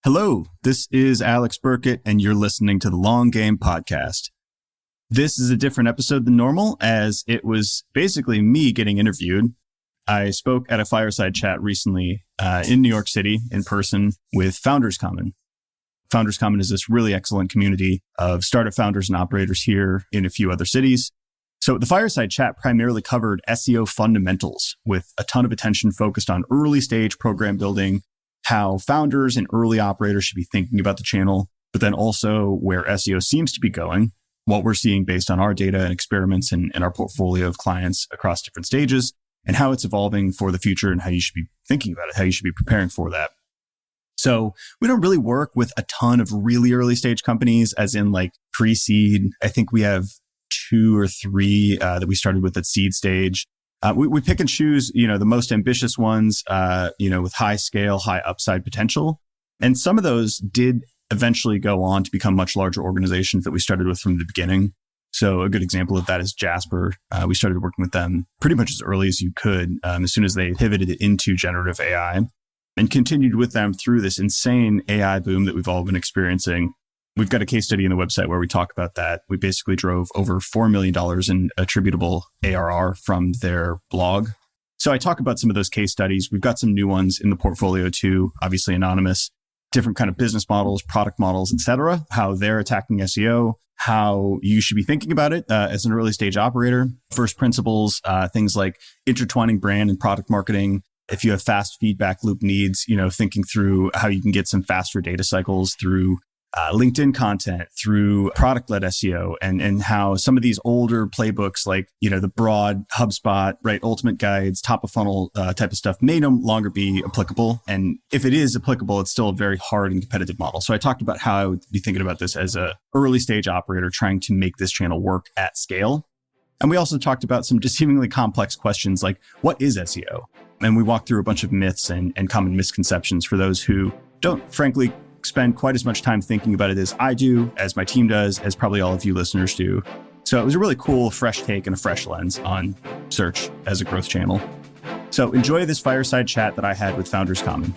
Hello, this is Alex Birkett, and you're listening to the Long Game Podcast. This is a different episode than normal, as it was basically me getting interviewed. I spoke at a Fireside Chat recently in New York City in person with Founders Common. Founders Common is this really excellent community of startup founders and operators here in a few other cities. So the Fireside Chat primarily covered SEO fundamentals with a ton of attention focused on early stage program building, how founders and early operators should be thinking about the channel, but then also where SEO seems to be going, what we're seeing based on our data and experiments and our portfolio of clients across different stages, and how it's evolving for the future and how you should be thinking about it, how you should be preparing for that. So we don't really work with a ton of really early stage companies, as in like pre-seed. I think we have 2 or 3 that we started with at seed stage. We pick and choose, the most ambitious ones, with high scale, high upside potential. And some of those did eventually go on to become much larger organizations that we started with from the beginning. So a good example of that is Jasper. We started working with them pretty much as early as you could, as soon as they pivoted into generative AI, and continued with them through this insane AI boom that we've all been experiencing. We've got a case study on the website where we talk about that. We basically drove over $4 million in attributable ARR from their blog. So I talk about some of those case studies. We've got some new ones in the portfolio too, obviously anonymous, different kind of business models, product models, etc., how they're attacking SEO, how you should be thinking about it as an early stage operator, first principles, things like intertwining brand and product marketing. If you have fast feedback loop needs, thinking through how you can get some faster data cycles through LinkedIn content, through product-led SEO, and how some of these older playbooks like, the broad HubSpot, right, ultimate guides, top of funnel type of stuff may no longer be applicable. And if it is applicable, it's still a very hard and competitive model. So I talked about how I would be thinking about this as a early stage operator trying to make this channel work at scale. And we also talked about some just seemingly complex questions like, what is SEO? And we walked through a bunch of myths and common misconceptions for those who don't, frankly, spend quite as much time thinking about it as I do, as my team does, as probably all of you listeners do. So it was a really cool, fresh take and a fresh lens on search as a growth channel. So enjoy this Fireside Chat that I had with Founders Common.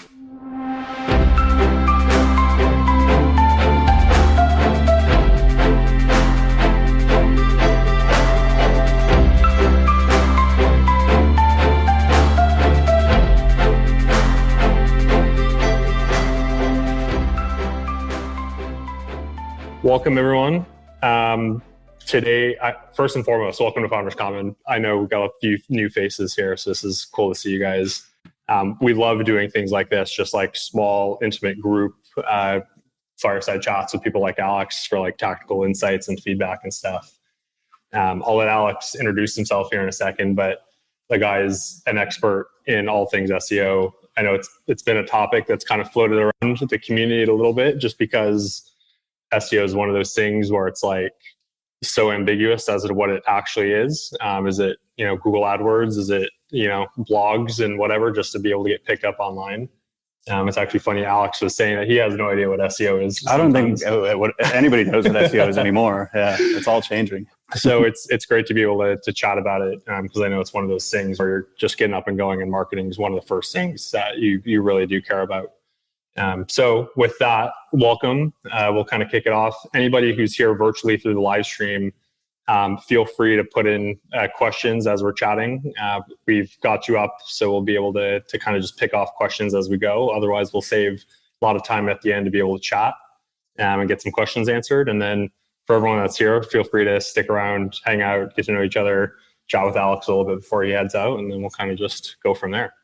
Welcome, everyone. Today, first and foremost, welcome to Founders Common. I know we've got a few new faces here, so this is cool to see you guys. We love doing things like this, just like small, intimate group fireside chats with people like Alex for like tactical insights and feedback and stuff. I'll let Alex introduce himself here in a second, but the guy is an expert in all things SEO. I know it's been a topic that's kind of floated around the community a little bit, just because SEO is one of those things where it's like so ambiguous as to what it actually is. Is it, Google AdWords? Is it, blogs and whatever, just to be able to get picked up online? It's actually funny. Alex was saying that he has no idea what SEO is. I don't think anybody knows what SEO is anymore. Yeah, it's all changing. So it's great to be able to chat about it, because I know it's one of those things where you're just getting up and going, and marketing is one of the first things that you really do care about. So with that, welcome. We'll kind of kick it off. Anybody who's here virtually through the live stream, feel free to put in questions as we're chatting. We've got you up, so we'll be able to kind of just pick off questions as we go. Otherwise, we'll save a lot of time at the end to be able to chat and get some questions answered. And then for everyone that's here, feel free to stick around, hang out, get to know each other, chat with Alex a little bit before he heads out, and then we'll kind of just go from there.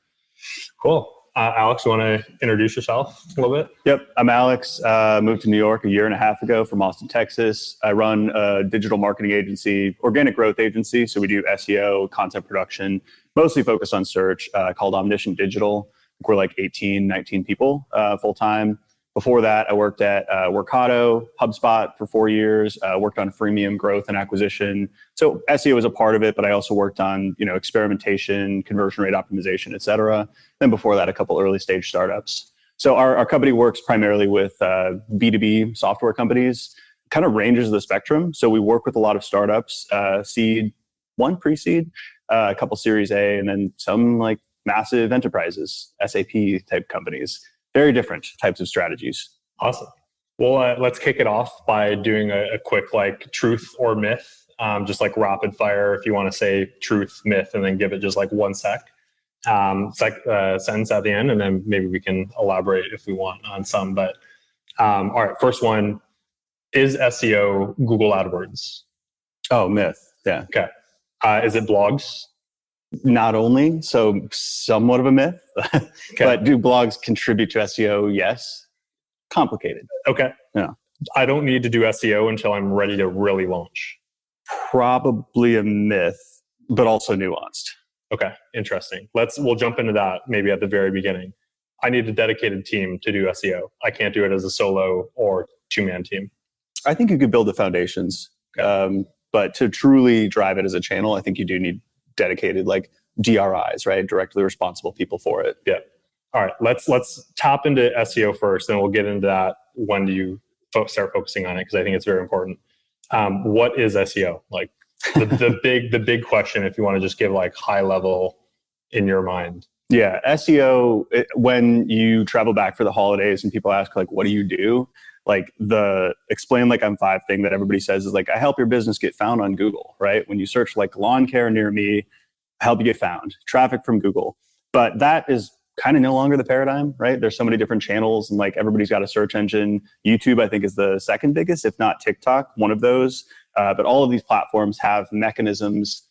Cool. Alex, you want to introduce yourself a little bit? Yep, I'm Alex. Moved to New York a year and a half ago from Austin, Texas. I run a digital marketing agency, organic growth agency. So we do SEO, content production, mostly focused on search, called Omniscient Digital. We're like 18, 19 people full time. Before that, I worked at Workato, HubSpot for 4 years, worked on freemium growth and acquisition. So SEO was a part of it, but I also worked on, experimentation, conversion rate optimization, et cetera. Then before that, a couple early stage startups. So our company works primarily with B2B software companies, kind of ranges the spectrum. So we work with a lot of startups, seed, one pre-seed, a couple series A, and then some like massive enterprises, SAP type companies. very different types of strategies. Awesome. Well, let's kick it off by doing a quick like truth or myth, just like rapid fire. If you want to say truth, myth, and then give it just like one sentence at the end, and then maybe we can elaborate if we want on some. But all right, first one, is SEO Google AdWords? Oh, myth. Yeah. Okay. Is it blogs? Not only, so somewhat of a myth, Okay. but do blogs contribute to SEO? Yes. Complicated. Okay. Yeah. I don't need to do SEO until I'm ready to really launch. Probably a myth, but also nuanced. Okay. Interesting. We'll jump into that maybe at the very beginning. I need a dedicated team to do SEO. I can't do it as a solo or two-man team. I think you could build the foundations, but to truly drive it as a channel, I think you do need dedicated like DRIs, right? Directly responsible people for it. Yeah. All right. Let's tap into SEO first, and we'll get into that when do you start focusing on it, because I think it's very important. What is SEO? Like the big question, if you want to just give like high level in your mind. Yeah, SEO, when you travel back for the holidays and people ask like, what do you do? Like the explain like I'm 5 thing that everybody says is like, I help your business get found on Google, right? When you search like lawn care near me, I help you get found, traffic from Google. But that is kind of no longer the paradigm, right? There's so many different channels and like everybody's got a search engine. YouTube, I think, is the second biggest, if not TikTok, one of those. But all of these platforms have mechanisms,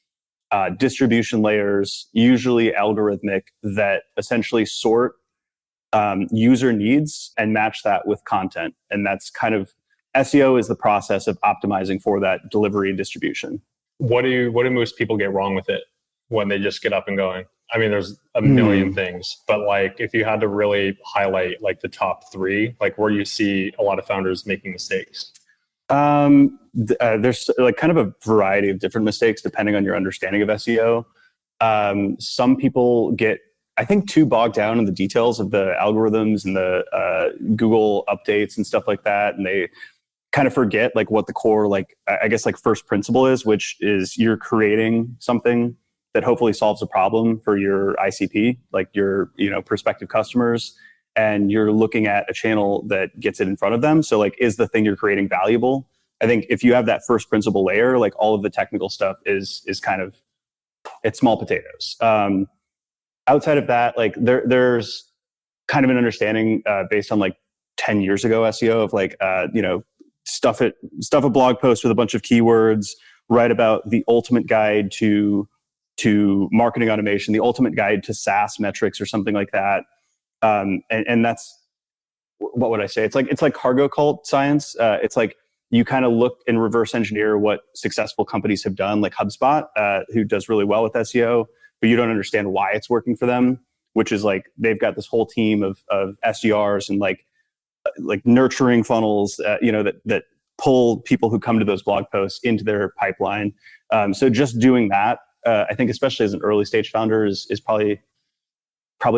distribution layers, usually algorithmic, that essentially sort user needs and match that with content. And that's kind of SEO is the process of optimizing for that delivery and distribution. What do most people get wrong with it when they just get up and going? I mean, there's a million things, but like if you had to really highlight like the top 3, like where you see a lot of founders making mistakes. There's like kind of a variety of different mistakes depending on your understanding of SEO. Some people get, I think, too bogged down in the details of the algorithms and the Google updates and stuff like that, and they kind of forget like what the core, like I guess like first principle is, which is you're creating something that hopefully solves a problem for your ICP, like your prospective customers, and you're looking at a channel that gets it in front of them. So like, is the thing you're creating valuable? I think if you have that first principle layer, like all of the technical stuff is kind of, it's small potatoes. Outside of that, like there's kind of an understanding based on like 10 years ago SEO of like, stuff a blog post with a bunch of keywords, write about the ultimate guide to marketing automation, the ultimate guide to SaaS metrics or something like that. And that's, what would I say? It's like cargo cult science. It's like you kind of look and reverse engineer what successful companies have done, like HubSpot, who does really well with SEO, but you don't understand why it's working for them, which is like they've got this whole team of SDRs and like nurturing funnels, that pull people who come to those blog posts into their pipeline. So just doing that, I think, especially as an early stage founder, is probably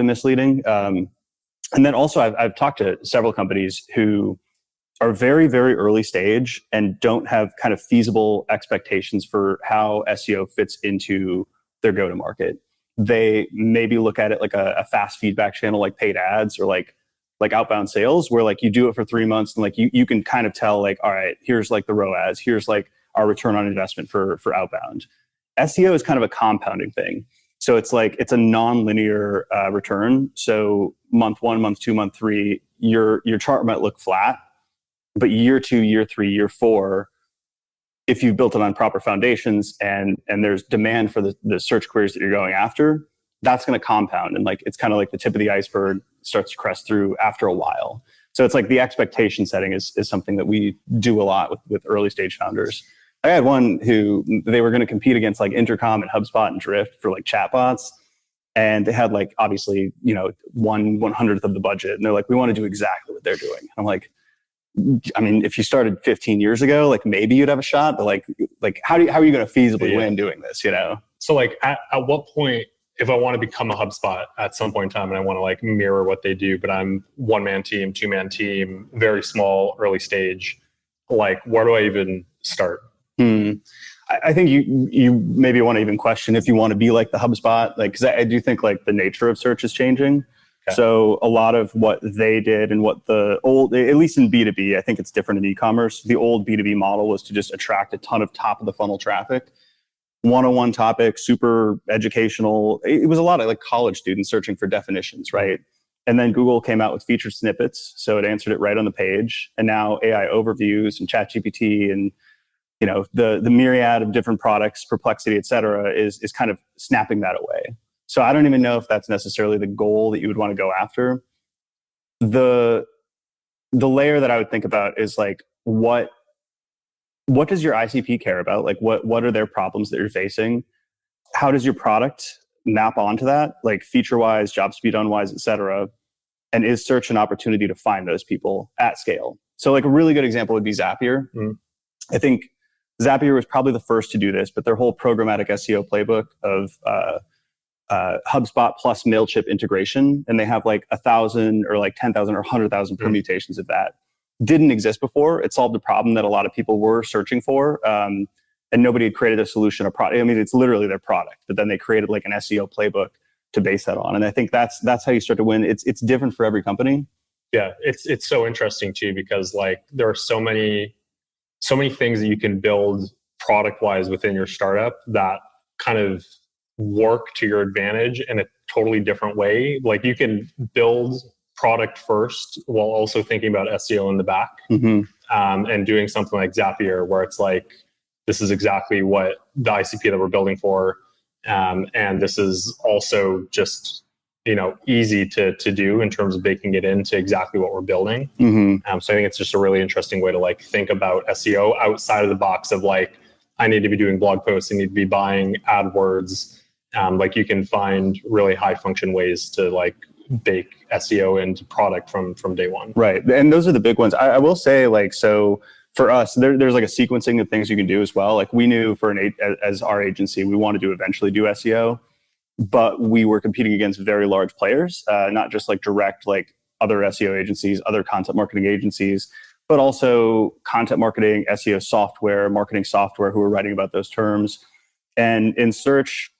misleading. And then also, I've talked to several companies who are very, very early stage and don't have kind of feasible expectations for how SEO fits into their go-to-market. They maybe look at it like a fast feedback channel, like paid ads or like outbound sales, where like you do it for 3 months and like you can kind of tell like, all right, here's like the ROAS, here's like our return on investment for outbound. SEO is kind of a compounding thing. So it's like, it's a nonlinear return. So month 1, month 2, month 3, your chart might look flat, but year 2, year 3, year 4, if you've built it on proper foundations and there's demand for the search queries that you're going after, that's going to compound. And like, it's kind of like the tip of the iceberg starts to crest through after a while. So it's like the expectation setting is something that we do a lot with early stage founders. I had one who they were going to compete against like Intercom and HubSpot and Drift for like chatbots. And they had like, obviously, 1/100th of the budget. And they're like, we want to do exactly what they're doing. I'm like, I mean, if you started 15 years ago, like maybe you'd have a shot, but like how are you going to feasibly win doing this, So like at what point, if I want to become a HubSpot at some point in time and I want to like mirror what they do, but I'm 1-man team, 2-man team, very small, early stage, like where do I even start? I think you maybe want to even question if you want to be like the HubSpot, like, because I do think like the nature of search is changing. Okay. So a lot of what they did and what the old, at least in B2B, I think it's different in e-commerce. The old B2B model was to just attract a ton of top of the funnel traffic, one-on-one topics, super educational. It was a lot of like college students searching for definitions, right? And then Google came out with featured snippets, so it answered it right on the page. And now AI overviews and ChatGPT and the myriad of different products, Perplexity, et cetera, is kind of snapping that away. So I don't even know if that's necessarily the goal that you would want to go after. The layer that I would think about is like, what does your ICP care about? Like what are their problems that you're facing? How does your product map onto that? Like feature-wise, job speed on-wise, et cetera. And is search an opportunity to find those people at scale? So like a really good example would be Zapier. I think Zapier was probably the first to do this, but their whole programmatic SEO playbook of HubSpot plus MailChimp integration, and they have like 1,000 or like 10,000 or 100,000 permutations of that. Didn't exist before. It solved a problem that a lot of people were searching for, and nobody had created a solution or product. I mean, it's literally their product, but then they created like an SEO playbook to base that on. And I think that's how you start to win. It's different for every company. Yeah, it's so interesting too, because like there are so many things that you can build product wise within your startup that kind of work to your advantage in a totally different way. Like you can build product first while also thinking about SEO in the back, and doing something like Zapier, where it's like, this is exactly what the ICP that we're building for. And this is also just, easy to do in terms of baking it into exactly what we're building. So I think it's just a really interesting way to like think about SEO outside of the box of like, I need to be doing blog posts, I need to be buying AdWords. Like you can find really high function ways to like bake SEO into product from day one. Right. And those are the big ones. I will say like, so for us, there's like a sequencing of things you can do as well. Like we knew as our agency, we wanted to eventually do SEO, but we were competing against very large players, not just like direct, like other SEO agencies, other content marketing agencies, but also content marketing, SEO software, marketing software who are writing about those terms. And in search,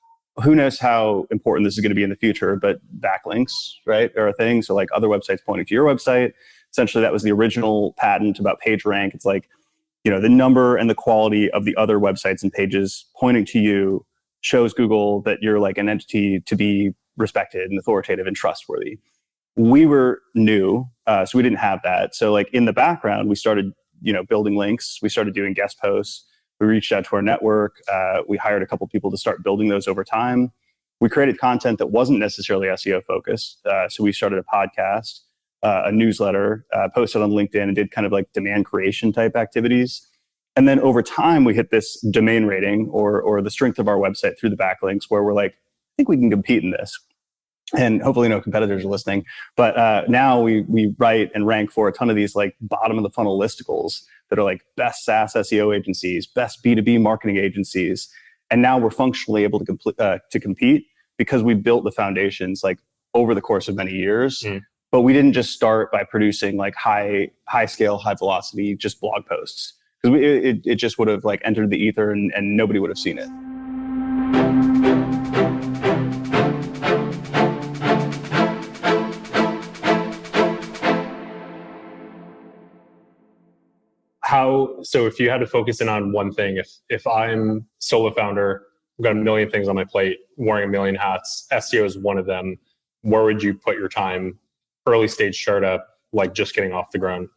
who knows how important this is going to be in the future, but backlinks, right, are a thing. So like other websites pointing to your website. Essentially, that was the original patent about PageRank. It's like, the number and the quality of the other websites and pages pointing to you shows Google that you're like an entity to be respected and authoritative and trustworthy. We were new, so we didn't have that. So like in the background, we started, building links. We started doing guest posts. We reached out to our network. We hired a couple people to start building those over time. We created content that wasn't necessarily SEO focused. So we started a podcast, a newsletter, posted on LinkedIn, and did kind of like demand creation type activities. And then over time, we hit this domain rating or the strength of our website through the backlinks, where we're like, I think we can compete in this. And hopefully no competitors are listening. But now we write and rank for a ton of these like bottom of the funnel listicles that are like best SaaS SEO agencies, best B2B marketing agencies. And now we're functionally able to compete because we built the foundations like over the course of many years. But we didn't just start by producing like high scale, high velocity, just blog posts. Because it just would have like entered the ether and nobody would have seen it. So if you had to focus in on one thing, if I'm solo founder, I've got a million things on my plate, wearing a million hats, SEO is one of them, where would you put your time? Early stage startup, like just getting off the ground?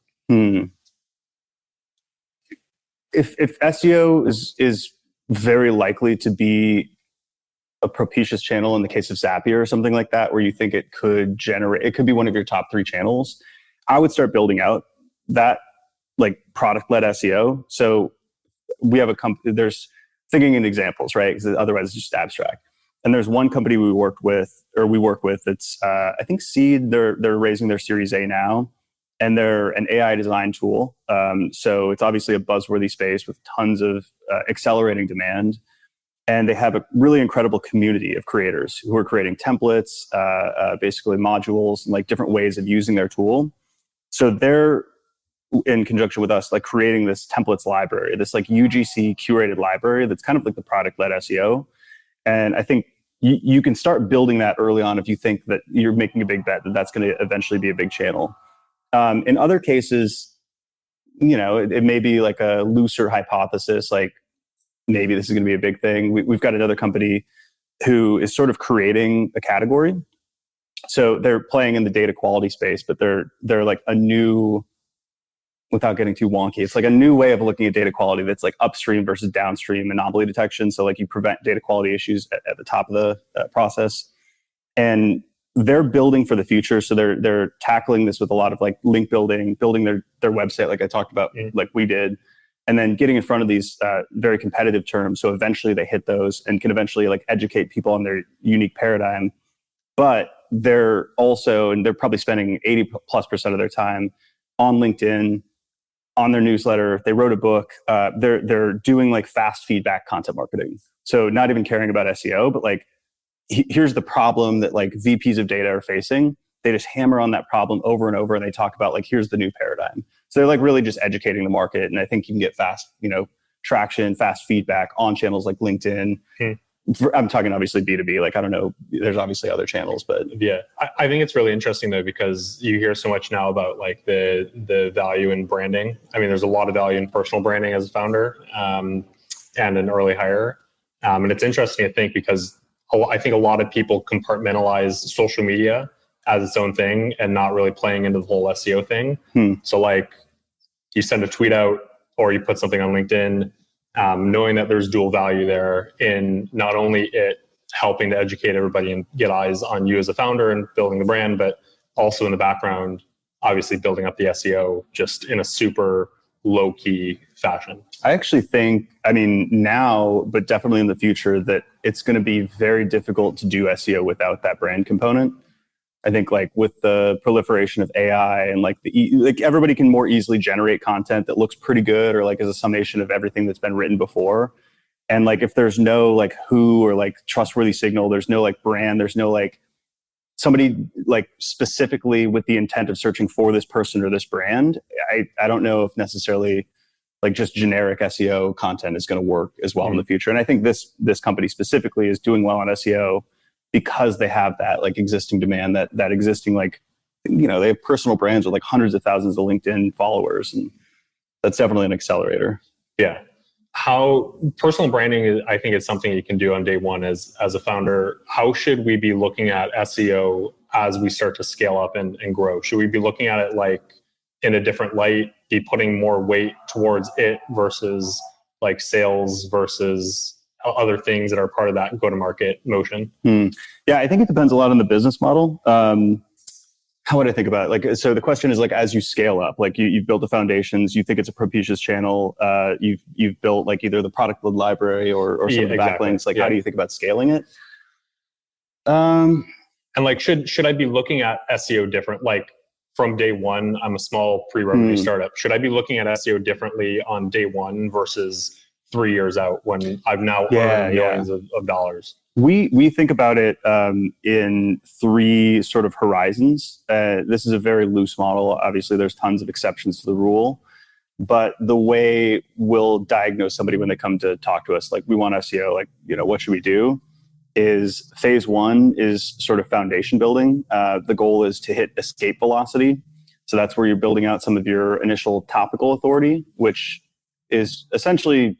If SEO is very likely to be a propitious channel in the case of Zapier or something like that, where you think it could be one of your top 3 channels, I would start building out that like product-led SEO. So we have a company, there's thinking in examples, right? Because otherwise it's just abstract. And there's one company we work with. It's I think Seed. They're raising their Series A now, and they're an AI design tool. So it's obviously a buzzworthy space with tons of accelerating demand. And they have a really incredible community of creators who are creating templates, basically modules, and like different ways of using their tool. So they're in conjunction with us, like creating this templates library, this like UGC curated library that's kind of like the product-led SEO. And I think you can start building that early on if you think that you're making a big bet that that's going to eventually be a big channel. In other cases, it may be like a looser hypothesis, like maybe this is going to be a big thing. We've got another company who is sort of creating a category. So they're playing in the data quality space, but they're like a new, without getting too wonky, it's like a new way of looking at data quality that's like upstream versus downstream anomaly detection. So like you prevent data quality issues at the top of the process. And they're building for the future. So they're tackling this with a lot of like link building their website, like I talked about, like we did, and then getting in front of these very competitive terms. So eventually they hit those and can eventually like educate people on their unique paradigm. But they're probably spending 80+% of their time on LinkedIn, on their newsletter. They wrote a book. They're doing like fast feedback content marketing. So not even caring about SEO, but like, here's the problem that like VPs of data are facing. They just hammer on that problem over and over, and they talk about like, here's the new paradigm. So they're like really just educating the market. And I think you can get fast, traction, fast feedback on channels like LinkedIn. I'm talking obviously B2B. Like, I don't know, there's obviously other channels, but yeah, I think it's really interesting though, because you hear so much now about like the value in branding. I mean, there's a lot of value in personal branding as a founder and an early hire. And it's interesting to think, because I think a lot of people compartmentalize social media as its own thing and not really playing into the whole SEO thing. So like you send a tweet out or you put something on LinkedIn, knowing that there's dual value there in not only it helping to educate everybody and get eyes on you as a founder and building the brand, but also in the background, obviously building up the SEO just in a super low key fashion. I actually think, now, but definitely in the future, that it's going to be very difficult to do SEO without that brand component. I think like with the proliferation of AI and like everybody can more easily generate content that looks pretty good or like is a summation of everything that's been written before. And like if there's no like who or like trustworthy signal, there's no like brand, there's no like somebody like specifically with the intent of searching for this person or this brand, I don't know if necessarily like just generic SEO content is going to work as well in the future. And I think this company specifically is doing well on SEO because they have that like existing demand, that existing like, they have personal brands with like hundreds of thousands of LinkedIn followers, and that's definitely an accelerator. Yeah. How personal branding is, I think it's something you can do on day one as a founder. How should we be looking at SEO as we start to scale up and grow? Should we be looking at it like in a different light, be putting more weight towards it versus like sales versus other things that are part of that go-to-market motion? Yeah, I think it depends a lot on the business model. How would I think about it? Like, so the question is like, as you scale up, like you've built the foundations, you think it's a propitious channel, you've built like either the product lead library or some of the backlinks. Like, how do you think about scaling it? And like, should I be looking at SEO different? Like from day one, I'm a small pre-revenue startup. Should I be looking at SEO differently on day one versus 3 years out when I've now earned millions of dollars? We think about it in three sort of horizons. This is a very loose model. Obviously, there's tons of exceptions to the rule. But the way we'll diagnose somebody when they come to talk to us, like we want SEO, like, what should we do? Is phase one is sort of foundation building. The goal is to hit escape velocity. So that's where you're building out some of your initial topical authority, which is essentially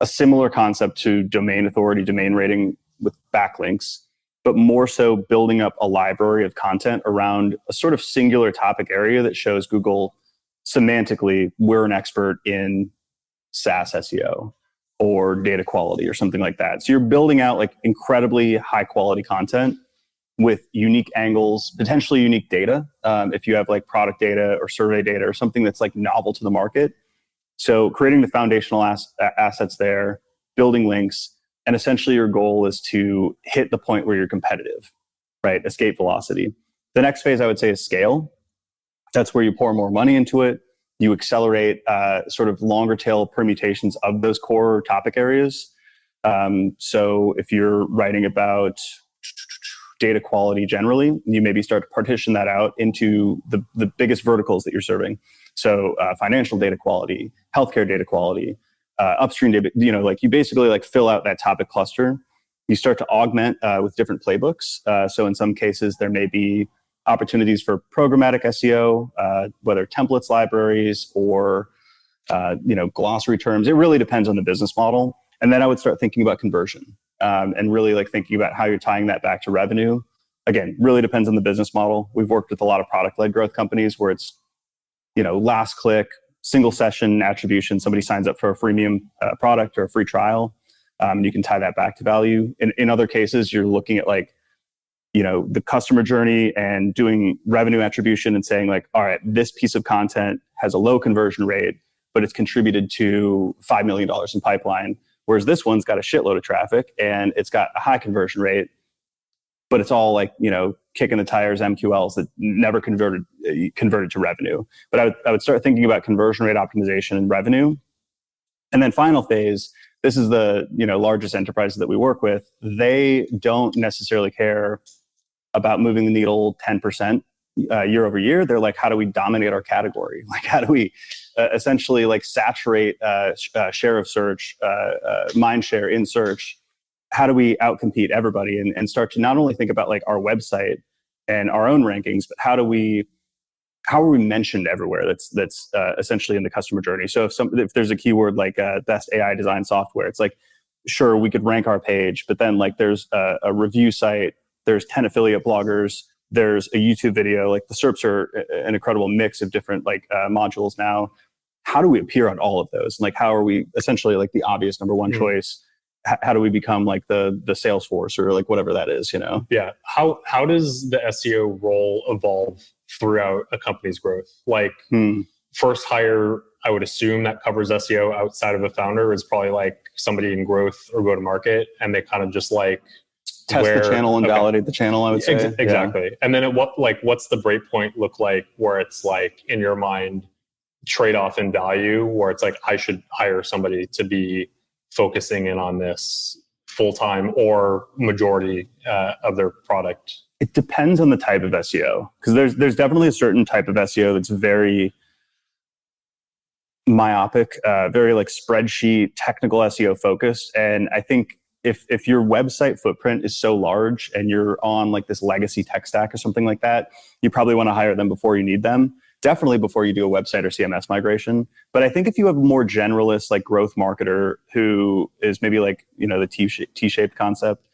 a similar concept to domain authority, domain rating with backlinks, but more so building up a library of content around a sort of singular topic area that shows Google semantically, we're an expert in SaaS SEO or data quality or something like that. So you're building out like incredibly high quality content with unique angles, potentially unique data. If you have like product data or survey data or something that's like novel to the market. So creating the foundational assets there, building links, and essentially your goal is to hit the point where you're competitive, right? Escape velocity. The next phase I would say is scale. That's where you pour more money into it. You accelerate sort of longer tail permutations of those core topic areas. So if you're writing about data quality generally, you maybe start to partition that out into the biggest verticals that you're serving. So financial data quality, healthcare data quality, upstream data, like you basically like fill out that topic cluster. You start to augment with different playbooks. So in some cases, there may be opportunities for programmatic SEO, whether templates, libraries, or glossary terms. It really depends on the business model. And then I would start thinking about conversion and really like thinking about how you're tying that back to revenue. Again, really depends on the business model. We've worked with a lot of product-led growth companies where it's, last click, single session attribution. Somebody signs up for a freemium product or a free trial. You can tie that back to value. In other cases, you're looking at the customer journey and doing revenue attribution and saying like, all right, this piece of content has a low conversion rate, but it's contributed to $5 million in pipeline. Whereas this one's got a shitload of traffic and it's got a high conversion rate, but it's all kicking the tires MQLs that never converted to revenue. But I would start thinking about conversion rate optimization and revenue. And then final phase, this is the largest enterprises that we work with. They don't necessarily care about moving the needle 10% year over year. They're like, how do we dominate our category? Like, how do we essentially saturate share of search, mind share in search? How do we outcompete everybody and start to not only think about our website and our own rankings, but how are we mentioned everywhere that's essentially in the customer journey? So if there's a keyword like best AI design software, it's like, sure, we could rank our page, but then there's a review site, there's 10 affiliate bloggers, there's a YouTube video. The SERPs are an incredible mix of different modules now. How do we appear on all of those? And how are we essentially the obvious number one choice? How do we become the Salesforce or whatever that is, Yeah. How does the SEO role evolve throughout a company's growth? First hire, I would assume that covers SEO outside of a founder is probably somebody in growth or go to market, and they kind of just test the channel and validate the channel, I would say. Exactly. Yeah. And then what's the breakpoint look like where it's in your mind trade-off in value where it's I should hire somebody to be focusing in on this full-time or majority of their product? It depends on the type of SEO, because there's definitely a certain type of SEO that's very myopic, very spreadsheet, technical SEO focused. And I think if your website footprint is so large and you're on this legacy tech stack or something like that, you probably want to hire them before you need them. Definitely before you do a website or CMS migration. But I think if you have a more generalist growth marketer who is maybe the T-shaped concept,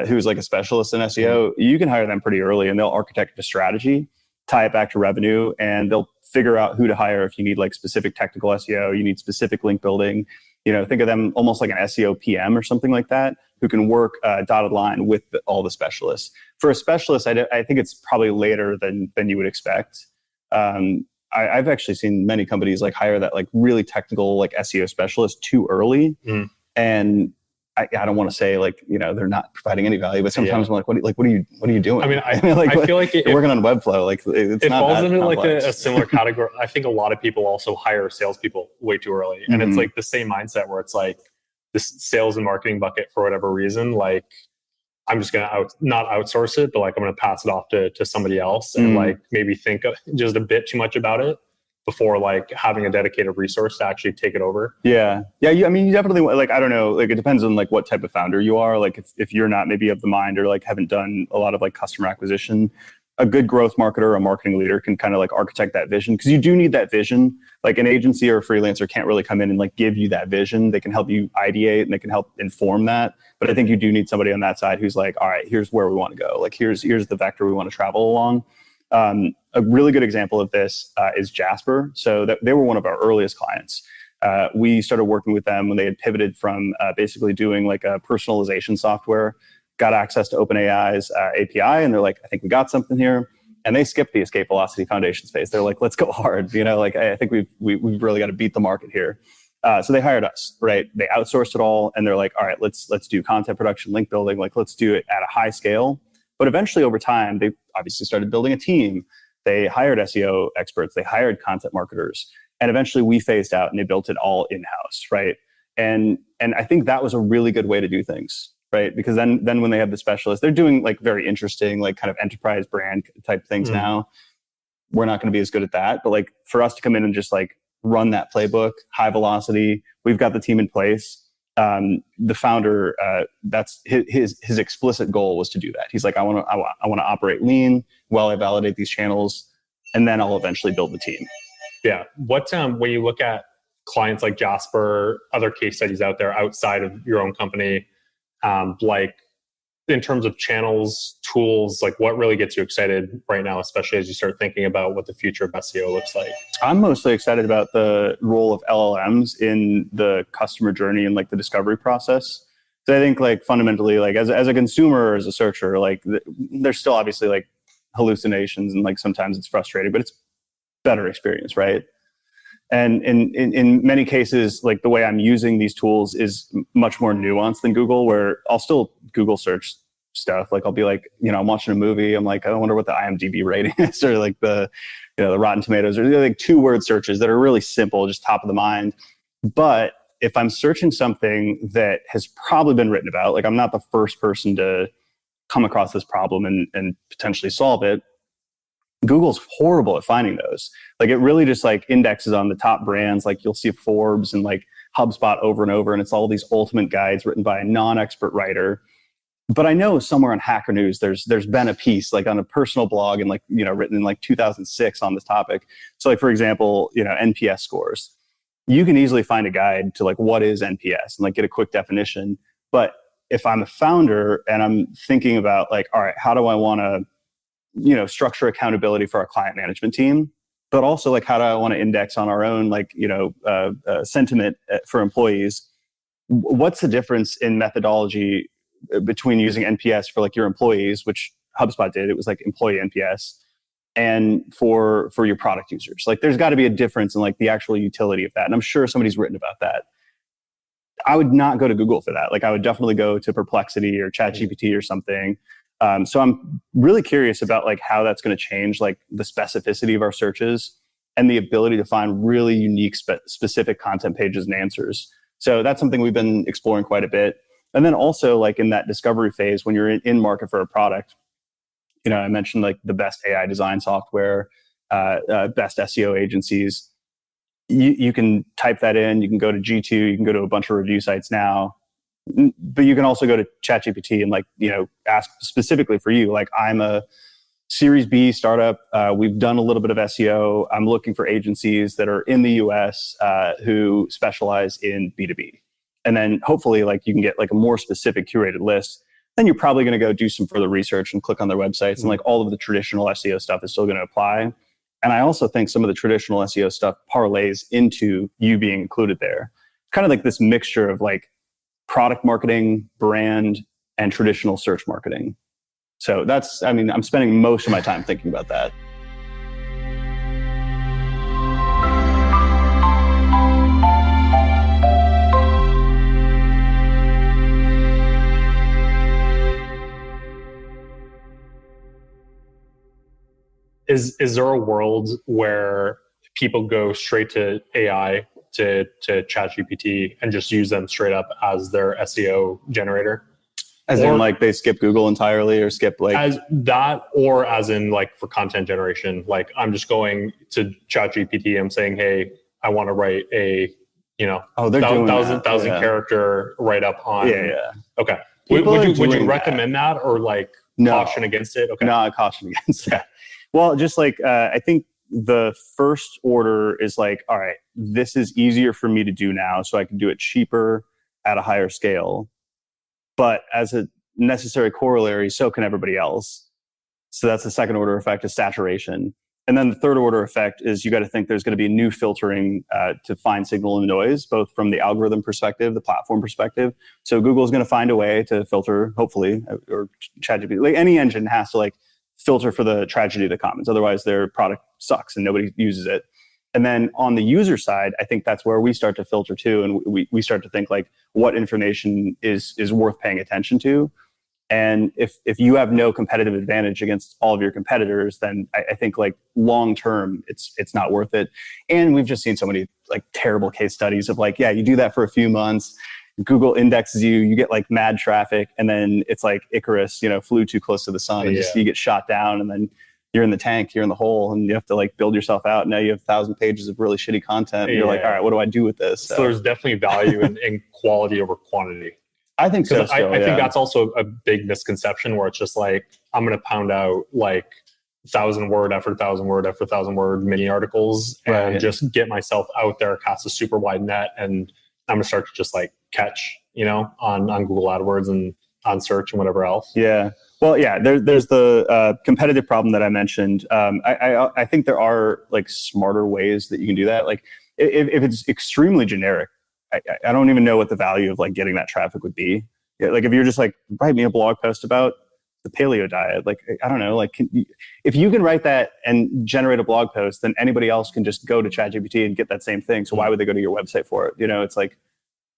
who's a specialist in SEO, you can hire them pretty early and they'll architect a strategy, tie it back to revenue, and they'll figure out who to hire if you need specific technical SEO, you need specific link building. Think of them almost like an SEO PM or something like that, who can work dotted line with all the specialists. For a specialist, I think it's probably later than you would expect. I've actually seen many companies hire that really technical SEO specialist too early, and I don't want to say they're not providing any value, but sometimes I'm what are you doing? I mean, I feel like you're working on Webflow, it's it not falls that into complex. a similar category. I think a lot of people also hire salespeople way too early, and it's the same mindset where it's this sales and marketing bucket for whatever reason. I'm just gonna not outsource it, but I'm gonna pass it off to somebody else and maybe think just a bit too much about it before having a dedicated resource to actually take it over. Yeah. You definitely I don't know, it depends on what type of founder you are. If you're not maybe of the mind or haven't done a lot of customer acquisition, a good growth marketer or a marketing leader can kind of architect that vision, because you do need that vision. An agency or a freelancer can't really come in and give you that vision. They can help you ideate and they can help inform that. But I think you do need somebody on that side who's all right, here's where we want to go. Here's the vector we want to travel along. A really good example of this is Jasper. So they were one of our earliest clients. We started working with them when they had pivoted from basically doing a personalization software, got access to OpenAI's API, and they're I think we got something here. And they skipped the escape velocity foundation space. They're let's go hard. I think we've really got to beat the market here. So they hired us, right? They outsourced it all, and they're all right, let's do content production, link building, let's do it at a high scale. But eventually, over time, they obviously started building a team. They hired SEO experts. They hired content marketers, and eventually, we phased out, and they built it all in-house, right? And I think that was a really good way to do things, right? Because then when they have the specialists, they're doing very interesting, kind of enterprise brand type things now. We're not going to be as good at that, but for us to come in and just run that playbook, high velocity, we've got the team in place. the founder, that's his explicit goal was to do that. He's like, I want to operate lean while I validate these channels, and then I'll eventually build the team. Yeah. What when you look at clients like Jasper, other case studies out there outside of your own company, like in terms of channels, tools, like what really gets you excited right now, especially as you start thinking about what the future of SEO looks like? I'm mostly excited about the role of LLMs in the customer journey and like the discovery process. So I think like fundamentally, like as a consumer or as a searcher, like there's still obviously like hallucinations and like sometimes it's frustrating, but it's better experience, right? And in many cases, like the way I'm using these tools is much more nuanced than Google, where I'll still Google search stuff. Like I'll be like, I'm watching a movie. I'm like, I wonder what the IMDb rating is, or like the Rotten Tomatoes, or like 2-word searches that are really simple, just top of the mind. But if I'm searching something that has probably been written about, like I'm not the first person to come across this problem and potentially solve it, Google's horrible at finding those. Like it really just like indexes on the top brands. Like you'll see Forbes and like HubSpot over and over, and it's all these ultimate guides written by a non-expert writer. But I know somewhere on Hacker News, there's been a piece like on a personal blog and like, written in like 2006 on this topic. So like, for example, NPS scores. You can easily find a guide to like, what is NPS and like get a quick definition. But if I'm a founder and I'm thinking about like, all right, how do I want to structure accountability for our client management team, but also like how do I want to index on our own like sentiment for employees? What's the difference in methodology between using NPS for like your employees, which HubSpot did? It was like employee NPS, and for your product users. Like there's got to be a difference in like the actual utility of that, and I'm sure somebody's written about that. I would not go to Google for that. Like I would definitely go to Perplexity or ChatGPT or something. So I'm really curious about like how that's going to change like the specificity of our searches and the ability to find really unique specific content pages and answers. So that's something we've been exploring quite a bit. And then also like in that discovery phase, when you're in market for a product, I mentioned like the best AI design software, best SEO agencies. You can type that in, you can go to G2, you can go to a bunch of review sites now. But you can also go to ChatGPT and like, ask specifically for you. Like I'm a Series B startup. We've done a little bit of SEO. I'm looking for agencies that are in the US who specialize in B2B. And then hopefully like you can get like a more specific curated list. Then you're probably going to go do some further research and click on their websites. And like all of the traditional SEO stuff is still going to apply. And I also think some of the traditional SEO stuff parlays into you being included there. Kind of like this mixture of like product marketing, brand, and traditional search marketing. So I'm spending most of my time thinking about that. Is there a world where people go straight to AI, to ChatGPT, and just use them straight up as their SEO generator? As in like they skip Google entirely, or skip like as that, or as in like for content generation, like I'm just going to ChatGPT, I'm saying, hey, I want to write a thousand character write up on. Yeah. Okay. Would you recommend that or like caution against it? Okay. No, I caution against that. Well, just like I think the first order is like, all right, this is easier for me to do now, so I can do it cheaper at a higher scale. But as a necessary corollary, so can everybody else. So that's the second order effect, is saturation. And then the third order effect is you got to think there's going to be new filtering to find signal in the noise, both from the algorithm perspective, the platform perspective. So Google's going to find a way to filter, hopefully, or ChatGPT. Like any engine has to like filter for the tragedy of the commons. Otherwise, their product sucks and nobody uses it. And then on the user side, I think that's where we start to filter too. And we start to think like what information is worth paying attention to. And if you have no competitive advantage against all of your competitors, then I think like long term, it's not worth it. And we've just seen so many like terrible case studies of like, yeah, you do that for a few months, Google indexes you get like mad traffic, and then it's like Icarus, flew too close to the sun, and just you get shot down, and then you're in the tank, you're in the hole, and you have to like build yourself out. Now you have 1,000 pages of really shitty content. And you're like, all right, what do I do with this? So there's definitely value in quality over quantity. I think so. I think that's also a big misconception where it's just like, I'm going to pound out like 1,000 word after 1,000 word after 1,000 word mini articles and just get myself out there, cast a super wide net, and I'm going to start to just like catch, on Google AdWords and on search and whatever else. Yeah. Well, yeah, there's the competitive problem that I mentioned. I think there are like smarter ways that you can do that. Like if it's extremely generic, I don't even know what the value of like getting that traffic would be. Like if you're just like, write me a blog post about the paleo diet, like, I don't know, like if you can write that and generate a blog post, then anybody else can just go to ChatGPT and get that same thing. So why would they go to your website for it? It's like,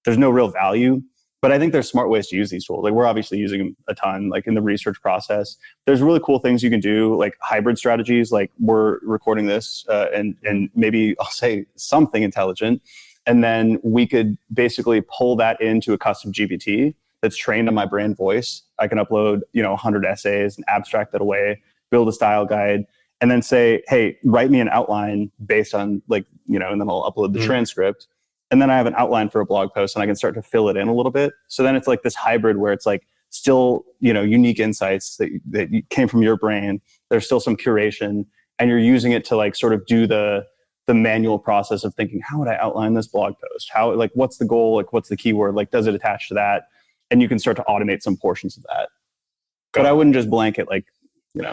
there's no real value. But I think there's smart ways to use these tools. Like we're obviously using them a ton, like in the research process. There's really cool things you can do, like hybrid strategies. Like we're recording this and maybe I'll say something intelligent. And then we could basically pull that into a custom GPT that's trained on my brand voice. I can upload, 100 essays and abstract that away, build a style guide, and then say, hey, write me an outline based on like, and then I'll upload the transcript. And then I have an outline for a blog post and I can start to fill it in a little bit. So then it's like this hybrid where it's like still, unique insights that came from your brain. There's still some curation and you're using it to like sort of do the manual process of thinking, how would I outline this blog post? How, like, what's the goal? Like, what's the keyword? Like, does it attach to that? And you can start to automate some portions of that. But I wouldn't just blanket, like,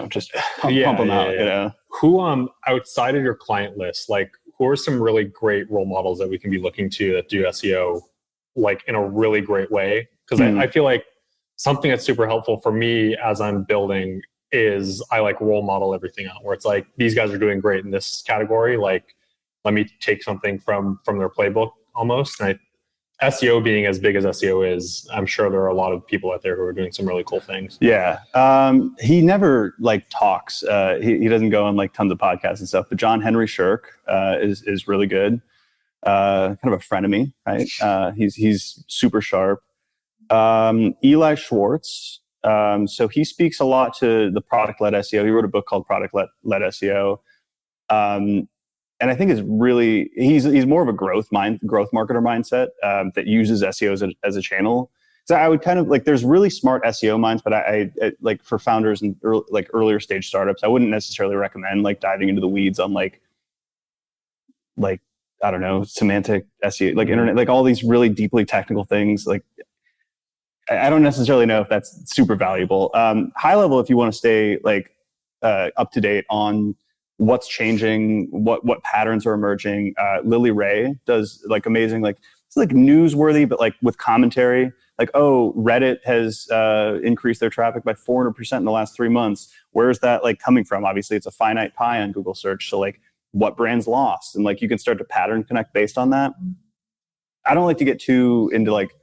just pump them out, Who, outside of your client list, like, who are some really great role models that we can be looking to that do SEO like in a really great way? Because I feel like something that's super helpful for me as I'm building is I like role model everything out where it's like, these guys are doing great in this category. Like, let me take something from their playbook almost. And SEO being as big as SEO is, I'm sure there are a lot of people out there who are doing some really cool things. Yeah. He never like talks. He doesn't go on like tons of podcasts and stuff, but John Henry Shirk is really good. Kind of a frenemy, right? He's super sharp. Eli Schwartz. So he speaks a lot to the product-led SEO. He wrote a book called Product-led SEO. And I think is really he's more of a growth marketer mindset that uses SEO as a channel. So I would kind of like, there's really smart SEO minds, but I like for founders and earlier stage startups, I wouldn't necessarily recommend like diving into the weeds on like I don't know, semantic SEO, like internet, like all these really deeply technical things. Like I don't necessarily know if that's super valuable. High level, if you want to stay like up to date on what's changing, what patterns are emerging. Lily Ray does like amazing, like it's like newsworthy, but like with commentary. Like, oh, Reddit has increased their traffic by 400% in the last 3 months. Where's that like coming from? Obviously, it's a finite pie on Google search. So like, what brands lost? And like, you can start to pattern connect based on that. I don't like to get too into like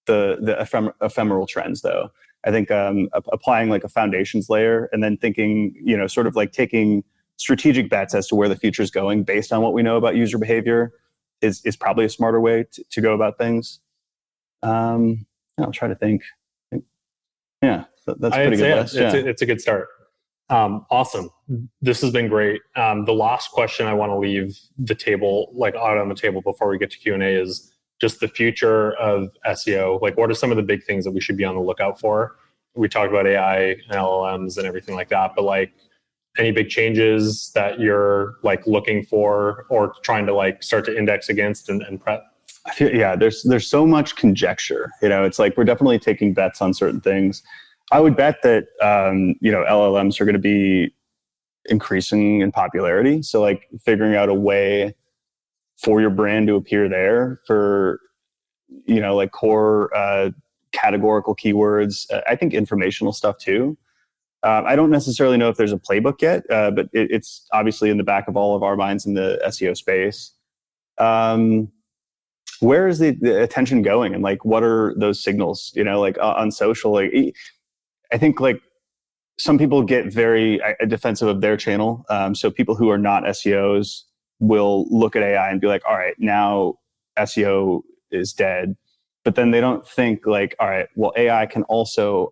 the ephemeral trends though. I think applying like a foundations layer and then thinking, sort of like taking strategic bets as to where the future is going based on what we know about user behavior is probably a smarter way to go about things. I'll try to think. Yeah, that's pretty good. It's a good start. Awesome. This has been great. The last question I want to leave the table, like out on the table before we get to Q&A is just the future of SEO. Like, what are some of the big things that we should be on the lookout for? We talked about AI and LLMs and everything like that, but like, any big changes that you're like looking for or trying to like start to index against and prep? I feel, there's so much conjecture. It's like we're definitely taking bets on certain things. I would bet that LLMs are going to be increasing in popularity. So like figuring out a way for your brand to appear there for like core categorical keywords. I think informational stuff too. I don't necessarily know if there's a playbook yet, but it's obviously in the back of all of our minds in the SEO space. Where is the attention going? And like, what are those signals, like on social? Like, I think like some people get very defensive of their channel. So people who are not SEOs will look at AI and be like, all right, now SEO is dead. But then they don't think like, all right, well, AI can also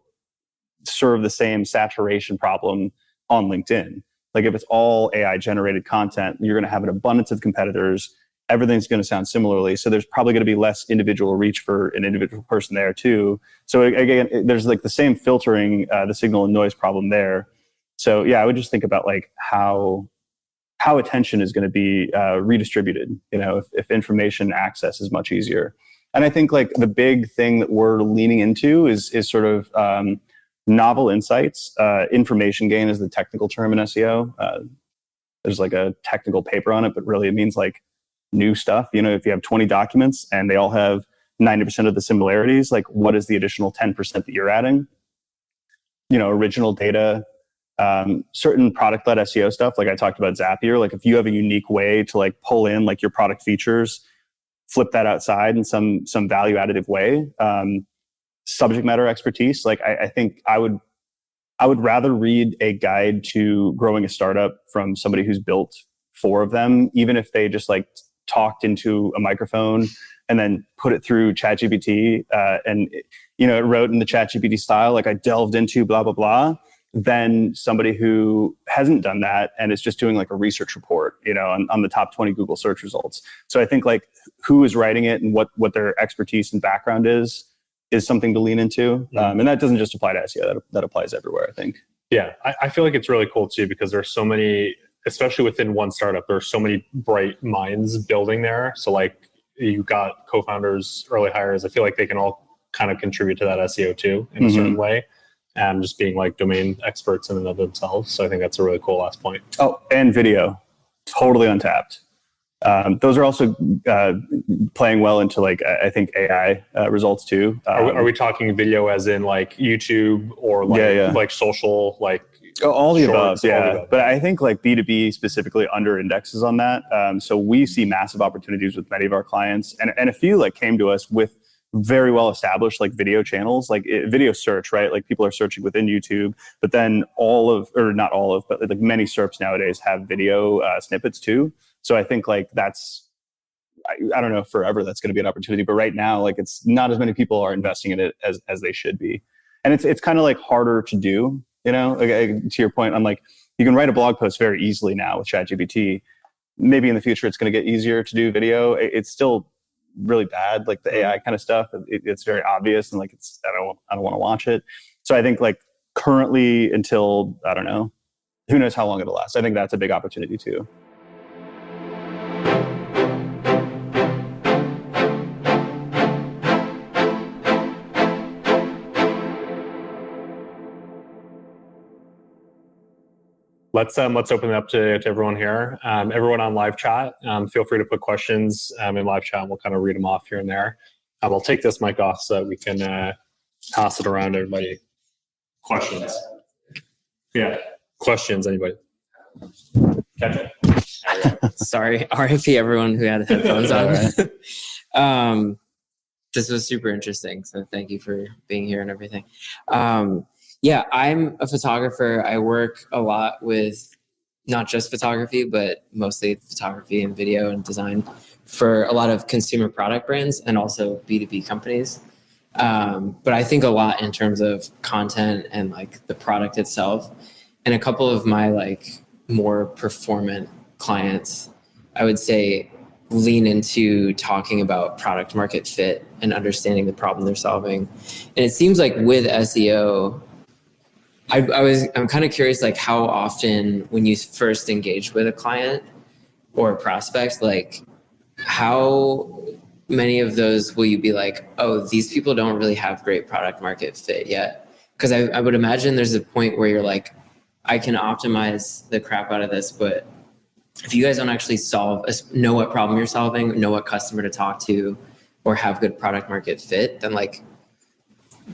serve the same saturation problem on LinkedIn. Like if it's all AI generated content, you're going to have an abundance of competitors. Everything's going to sound similarly. So there's probably going to be less individual reach for an individual person there too. So again, there's like the same filtering, the signal and noise problem there. So yeah, I would just think about like how attention is going to be redistributed, if information access is much easier. And I think like the big thing that we're leaning into is sort of novel insights. Information gain is the technical term in SEO. There's like a technical paper on it, but really it means like new stuff. If you have 20 documents and they all have 90% of the similarities, like what is the additional 10% that you're adding? Original data, certain product-led SEO stuff. Like I talked about Zapier, like if you have a unique way to like pull in like your product features, flip that outside in some value additive way. Subject matter expertise. Like I think I would rather read a guide to growing a startup from somebody who's built 4 of them, even if they just like talked into a microphone and then put it through ChatGPT and it wrote in the ChatGPT style, like I delved into blah, blah, blah, than somebody who hasn't done that and is just doing like a research report, on the top 20 Google search results. So I think like who is writing it and what their expertise and background is something to lean into. And that doesn't just apply to SEO, that applies everywhere, I think. Yeah, I feel like it's really cool too, because there's so many, especially within one startup, there's so many bright minds building there. So like you got co-founders, early hires, I feel like they can all kind of contribute to that SEO too in a certain way. And just being like domain experts in and of themselves. So I think that's a really cool last point. Oh, and video, totally untapped. Those are also playing well into like, I think AI results too. Are we talking video as in like YouTube or like, like social, like all the above? Yeah. But I think like B2B specifically under indexes on that. So we see massive opportunities with many of our clients and a few like came to us with very well established like video channels, like video search, right? Like people are searching within YouTube, but then not all of, but like many SERPs nowadays have video snippets too. So I think like that's, I don't know, forever that's going to be an opportunity, but right now, like it's not as many people are investing in it as they should be. And it's kind of like harder to do, like, to your point, I'm like, you can write a blog post very easily now with ChatGPT. Maybe in the future, it's going to get easier to do video. It's still really bad, like the AI kind of stuff. It's very obvious and like I don't want to watch it. So I think like currently until, I don't know, who knows how long it'll last. I think that's a big opportunity too. Let's open it up to everyone here. Everyone on live chat, feel free to put questions in live chat and we'll kind of read them off here and there. I'll take this mic off so that we can toss it around to everybody. Questions? Yeah, questions, anybody? Catch it. Sorry, RIP everyone who had headphones on. This was super interesting, so thank you for being here and everything. Yeah, I'm a photographer. I work a lot with not just photography, but mostly photography and video and design for a lot of consumer product brands and also B2B companies. But I think a lot in terms of content and like the product itself. And a couple of my like more performant clients, I would say, lean into talking about product market fit and understanding the problem they're solving. And it seems like with SEO, I'm kind of curious, like how often when you first engage with a client or a prospect, like how many of those will you be like, oh, these people don't really have great product market fit yet? Because I would imagine there's a point where you're like, I can optimize the crap out of this, but if you guys don't actually know what problem you're solving, know what customer to talk to, or have good product market fit, then like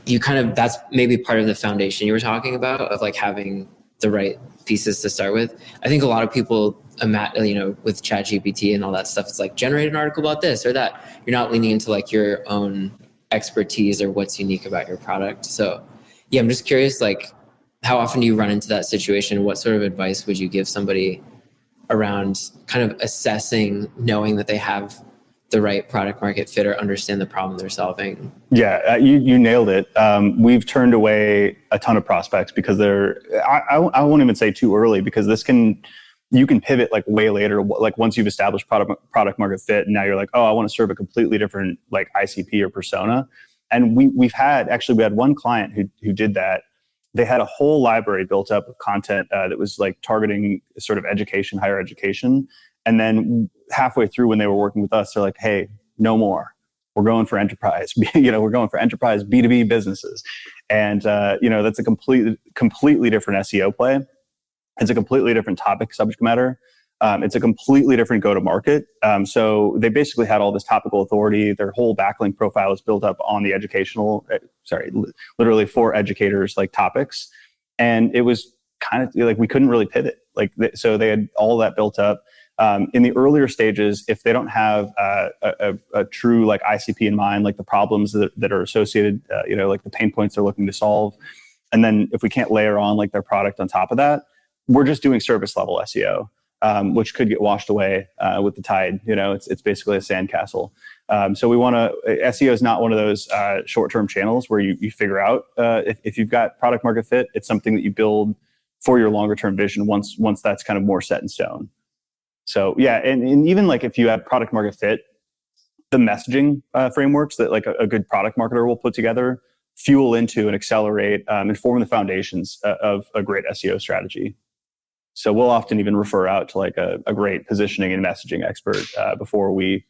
that's maybe part of the foundation you were talking about of like having the right pieces to start with. I think a lot of people, with ChatGPT and all that stuff, it's like generate an article about this or that. You're not leaning into like your own expertise or what's unique about your product. So yeah, I'm just curious, like how often do you run into that situation? What sort of advice would you give somebody around kind of assessing, knowing that they have the right product market fit or understand the problem they're solving? Yeah, you nailed it. We've turned away a ton of prospects because I won't even say too early, because you can pivot like way later, like once you've established product market fit, and now you're like, oh, I want to serve a completely different like ICP or persona. And we had one client who did that. They had a whole library built up of content that was like targeting sort of education, higher education. And then halfway through, when they were working with us, they're like, hey, no more. We're going for enterprise. We're going for enterprise B2B businesses. And, that's a completely different SEO play. It's a completely different topic, subject matter. It's a completely different go-to-market. So they basically had all this topical authority. Their whole backlink profile is built up on the literally for educators, like topics. And it was kind of like we couldn't really pivot. So they had all that built up. In the earlier stages, if they don't have a true like ICP in mind, like the problems that are associated, like the pain points they're looking to solve, and then if we can't layer on like their product on top of that, we're just doing service level SEO, which could get washed away with the tide. It's basically a sandcastle. So we want to. SEO is not one of those short-term channels where you figure out if you've got product market fit. It's something that you build for your longer-term vision once that's kind of more set in stone. So yeah, and even like if you have product market fit, the messaging frameworks that like a good product marketer will put together fuel into and accelerate and form the foundations of a great SEO strategy. So we'll often even refer out to like a great positioning and messaging expert before we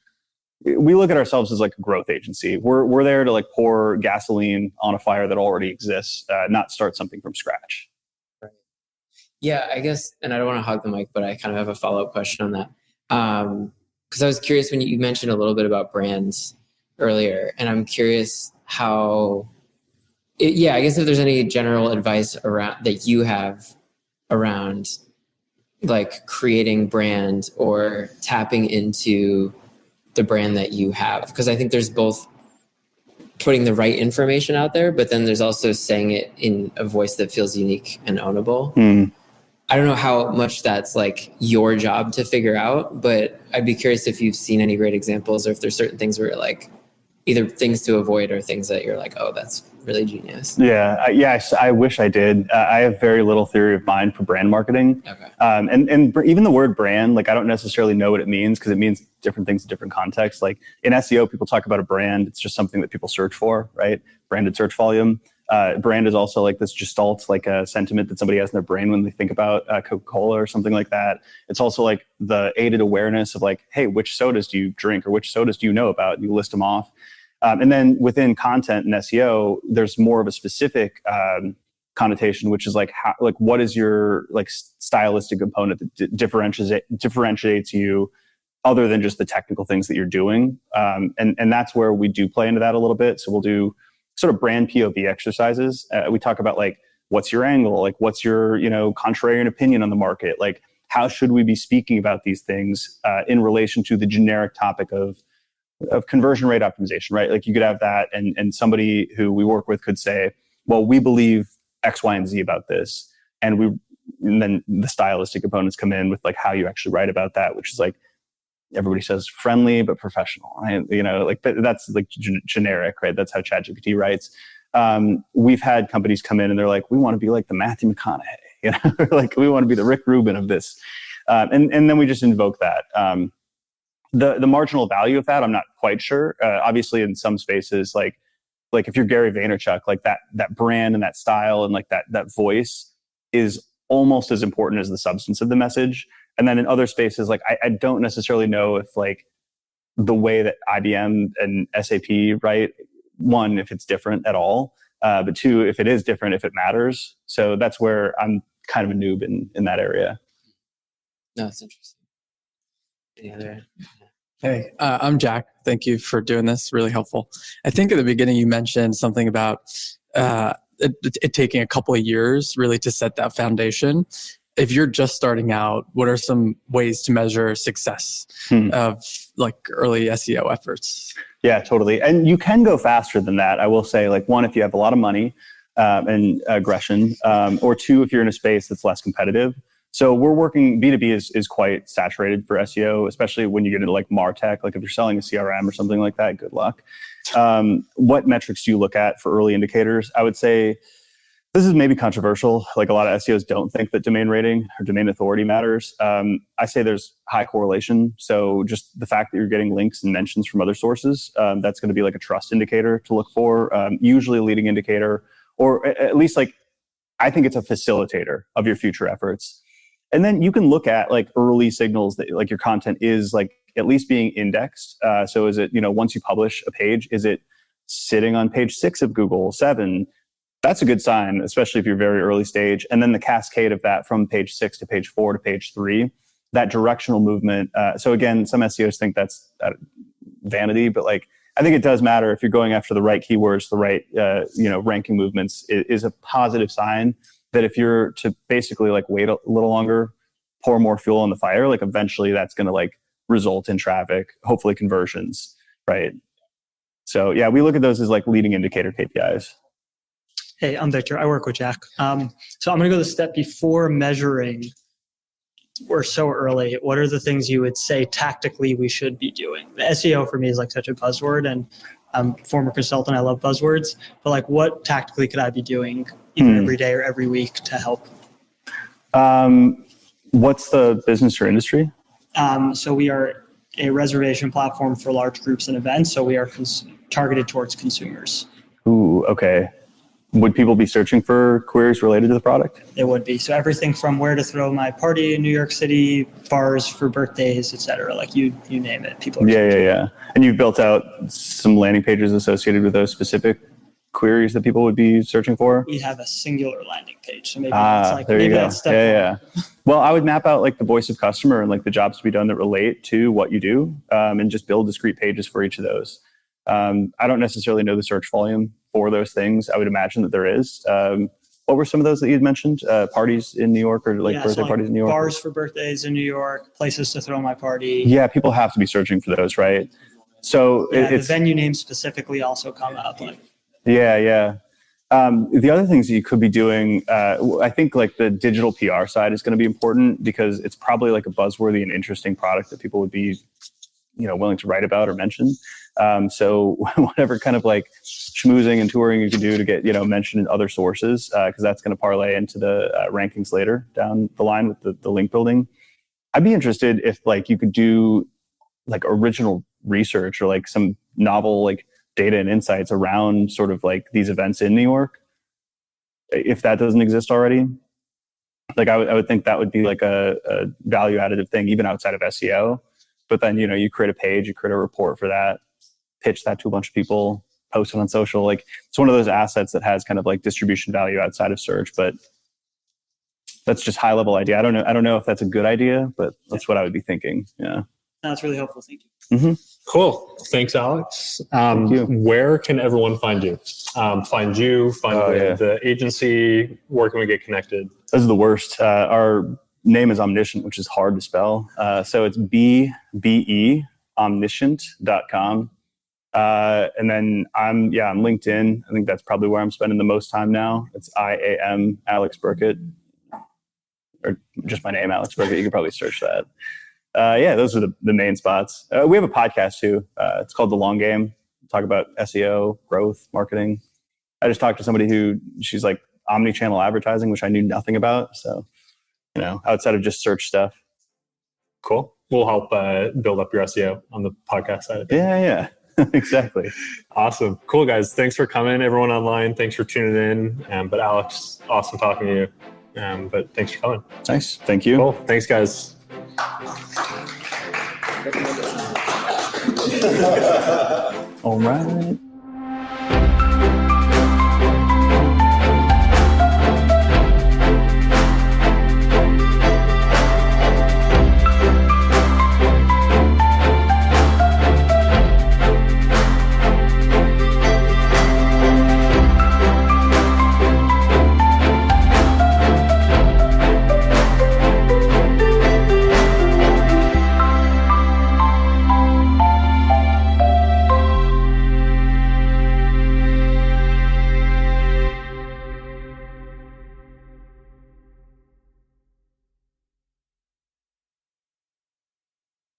look at ourselves as like a growth agency. We're there to like pour gasoline on a fire that already exists, not start something from scratch. Yeah, I guess, and I don't want to hog the mic, but I kind of have a follow-up question on that. Because I was curious when you mentioned a little bit about brands earlier, and I'm curious I guess if there's any general advice around that you have around like creating brand or tapping into the brand that you have. Because I think there's both putting the right information out there, but then there's also saying it in a voice that feels unique and ownable. I don't know how much that's like your job to figure out, but I'd be curious if you've seen any great examples or if there's certain things where you're like either things to avoid or things that you're like, oh, that's really genius. Yeah. I wish I did. I have very little theory of mind for brand marketing. Okay. And even the word brand, like I don't necessarily know what it means because it means different things in different contexts. Like in SEO, people talk about a brand. It's just something that people search for, right? Branded search volume. Brand is also like this gestalt, like a sentiment that somebody has in their brain when they think about Coca-Cola or something like that. It's also like the aided awareness of like, hey, which sodas do you drink or which sodas do you know about? And you list them off. And then within content and SEO, there's more of a specific connotation, which is like how, like what is your like stylistic component that differentiates you other than just the technical things that you're doing. And that's where we do play into that a little bit. So we'll do sort of brand POV exercises. We talk about like, what's your angle? Like, what's your, contrarian opinion on the market? Like, how should we be speaking about these things in relation to the generic topic of conversion rate optimization, right? Like you could have that and somebody who we work with could say, well, we believe X, Y, and Z about this. And then the stylistic components come in with like how you actually write about that, which is like, everybody says friendly, but professional, right? Like that's like generic, right? That's how ChatGPT writes. We've had companies come in and they're like, we want to be like the Matthew McConaughey, like we want to be the Rick Rubin of this. And then we just invoke that. The marginal value of that, I'm not quite sure. Obviously in some spaces, like if you're Gary Vaynerchuk, like that brand and that style and like that voice is almost as important as the substance of the message. And then in other spaces, like I don't necessarily know if like the way that IBM and SAP write, one, if it's different at all, but two, if it is different, if it matters. So that's where I'm kind of a noob in that area. No, it's interesting. Any other? Hey, I'm Jack. Thank you for doing this. Really helpful. I think at the beginning you mentioned something about it taking a couple of years really to set that foundation. If you're just starting out, what are some ways to measure success of like early SEO efforts? Yeah, totally. And you can go faster than that. I will say, like, one, if you have a lot of money and aggression, or two, if you're in a space that's less competitive. So we're working, B2B is quite saturated for SEO, especially when you get into like MarTech. Like if you're selling a CRM or something like that, good luck. What metrics do you look at for early indicators? I would say this is maybe controversial. Like a lot of SEOs don't think that domain rating or domain authority matters. I say there's high correlation. So just the fact that you're getting links and mentions from other sources, that's going to be like a trust indicator to look for, usually a leading indicator, or at least like, I think it's a facilitator of your future efforts. And then you can look at like early signals that like your content is like at least being indexed. So is it, once you publish a page, is it sitting on page 6 of Google, 7? That's a good sign, especially if you're very early stage. And then the cascade of that from page 6 to page 4 to page 3, that directional movement. So again, some SEOs think that's vanity, but like, I think it does matter if you're going after the right keywords, the right, ranking movements is a positive sign that if you're to basically like wait a little longer, pour more fuel on the fire, like eventually that's going to like result in traffic, hopefully conversions, right? So yeah, we look at those as like leading indicator KPIs. Hey, I'm Victor. I work with Jack. So I'm going to go the step before measuring. We're so early. What are the things you would say tactically we should be doing? The SEO for me is like such a buzzword, and I'm a former consultant. I love buzzwords, but like what tactically could I be doing either every day or every week to help? What's the business or industry? So we are a reservation platform for large groups and events. So we are targeted towards consumers. Ooh, okay. Would people be searching for queries related to the product? It would be. So everything from where to throw my party in New York City, bars for birthdays, et cetera. Like you name it. People are Yeah. And you've built out some landing pages associated with those specific queries that people would be searching for? We have a singular landing page. So maybe that's like, there you go. That's step Yeah. Well, I would map out like the voice of customer and like the jobs to be done that relate to what you do, and just build discrete pages for each of those. I don't necessarily know the search volume for those things. I would imagine that there is. What were some of those that you had mentioned? Parties in New York, or like birthday parties in New York? Bars for birthdays in New York, places to throw my party. Yeah, people have to be searching for those, right? So the venue names specifically also come up. Like, yeah. The other things that you could be doing, I think like the digital PR side is going to be important because it's probably like a buzzworthy and interesting product that people would be, willing to write about or mention. So whatever kind of like schmoozing and touring you can do to get, mentioned in other sources, because that's going to parlay into the rankings later down the line with the link building. I'd be interested if like you could do like original research or like some novel like data and insights around sort of like these events in New York. If that doesn't exist already, like I would think that would be like a value additive thing even outside of SEO. But then, you create a page, you create a report for that, pitch that to a bunch of people, post it on social. Like it's one of those assets that has kind of like distribution value outside of search, but that's just high level idea. I don't know if that's a good idea, but that's what I would be thinking. Yeah. That's really helpful. Thank you. Mm-hmm. Cool. Thanks, Alex. Thank you. Where can everyone find you? Find the agency? Where can we get connected? This is the worst. Our name is Omniscient, which is hard to spell. So it's BBE omniscient.com. And then I'm LinkedIn. I think that's probably where I'm spending the most time now. It's IAM Alex Birkett, or just my name, Alex Birkett. You could probably search that. Those are the main spots. We have a podcast too. It's called The Long Game. We talk about SEO, growth, marketing. I just talked to somebody she's like omni-channel advertising, which I knew nothing about. So, outside of just search stuff. Cool. We'll help build up your SEO on the podcast side. Yeah. Exactly. Awesome. Cool, guys. Thanks for coming. Everyone online, thanks for tuning in. But Alex, awesome talking to you. But thanks for coming. Nice. Thank you. Cool. Thanks, guys. All right.